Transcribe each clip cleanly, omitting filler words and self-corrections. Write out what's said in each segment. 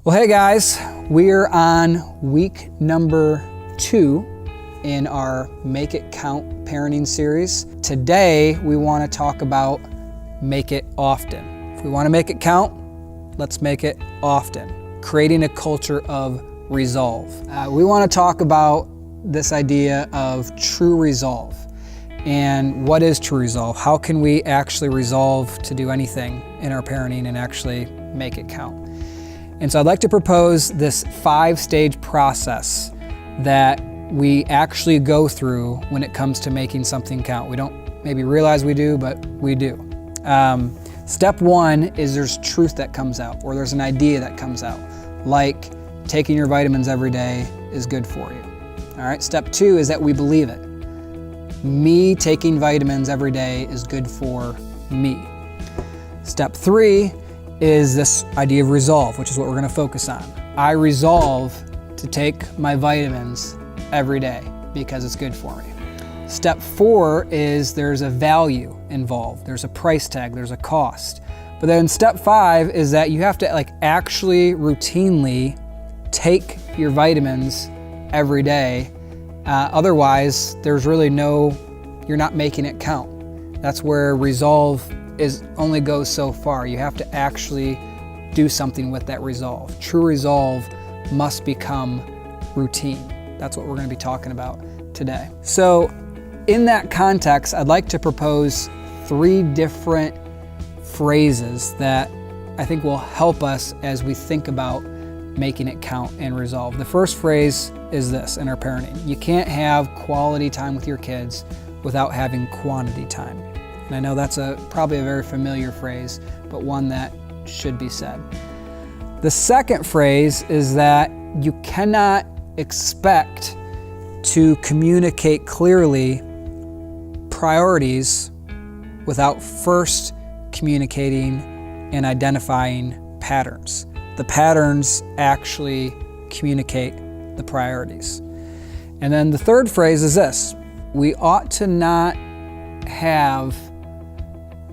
Well, hey guys, we're on week number 2 in our Make It Count parenting series. Today, we want to talk about make it often. If we want to make it count, let's make it often. Creating a culture of resolve. We want to talk about this idea of true resolve. And what is true resolve? How can we actually resolve to do anything in our parenting and actually make it count? And so I'd like to propose this 5-stage process that we actually go through when it comes to making something count. We don't maybe realize we do, but we do. Step 1 is there's truth that comes out, or there's an idea that comes out, like taking your vitamins every day is good for you. All right. Step 2 is that we believe it. Me taking vitamins every day is good for me. Step 3 is this idea of resolve, which is what we're going to focus on. I resolve to take my vitamins every day because it's good for me. Step 4 is there's a value involved. There's a price tag, there's a cost. But then step 5 is that you have to actually routinely take your vitamins every day. Otherwise, there's really you're not making it count. That's where resolve only goes so far. You have to actually do something with that resolve. True resolve must become routine. That's what we're going to be talking about today. So in that context, I'd like to propose 3 different phrases that I think will help us as we think about making it count and resolve. The first phrase is this in our parenting: you can't have quality time with your kids without having quantity time. And I know that's probably a very familiar phrase, but one that should be said. The second phrase is that you cannot expect to communicate clearly priorities without first communicating and identifying patterns. The patterns actually communicate the priorities. And then the third phrase is this: we ought to not have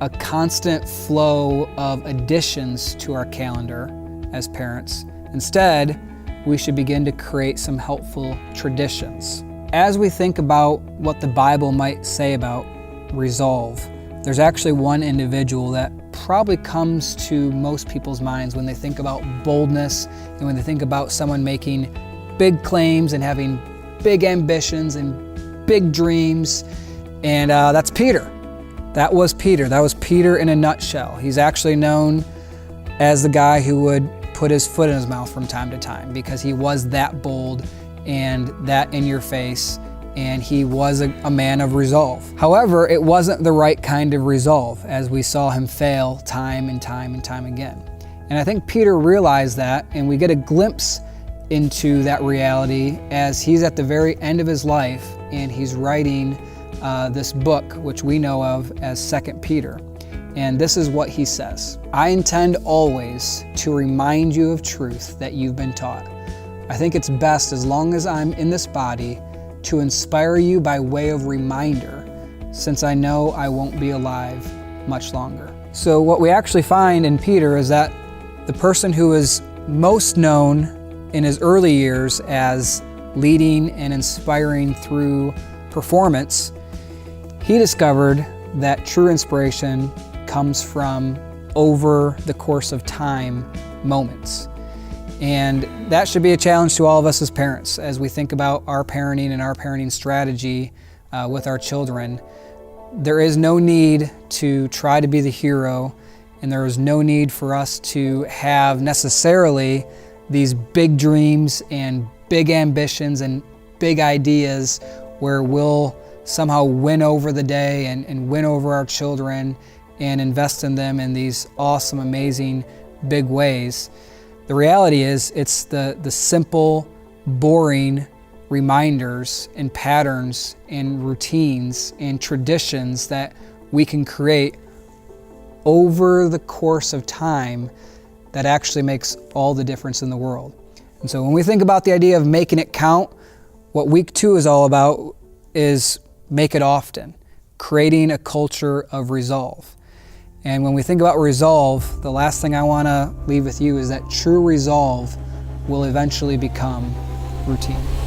a constant flow of additions to our calendar as parents. Instead, we should begin to create some helpful traditions. As we think about what the Bible might say about resolve, there's actually one individual that probably comes to most people's minds when they think about boldness and when they think about someone making big claims and having big ambitions and big dreams, and that's Peter. That was Peter. That was Peter in a nutshell. He's actually known as the guy who would put his foot in his mouth from time to time because he was that bold and that in your face, and he was a man of resolve. However, it wasn't the right kind of resolve, as we saw him fail time and time and time again. And I think Peter realized that, and we get a glimpse into that reality as he's at the very end of his life and he's writing this book, which we know of as 2 Peter. And this is what he says: I intend always to remind you of truth that you've been taught. I think it's best, as long as I'm in this body, to inspire you by way of reminder, since I know I won't be alive much longer. So what we actually find in Peter is that the person who is most known in his early years as leading and inspiring through performance, he discovered that true inspiration comes from over the course of time moments. And that should be a challenge to all of us as parents as we think about our parenting and our parenting strategy with our children. There is no need to try to be the hero, and there is no need for us to have necessarily these big dreams and big ambitions and big ideas where we'll somehow win over the day and win over our children and invest in them in these awesome, amazing, big ways. The reality is it's the simple, boring reminders and patterns and routines and traditions that we can create over the course of time that actually makes all the difference in the world. And so when we think about the idea of making it count, what week 2 is all about is make it often, creating a culture of resolve. And when we think about resolve, the last thing I want to leave with you is that true resolve will eventually become routine.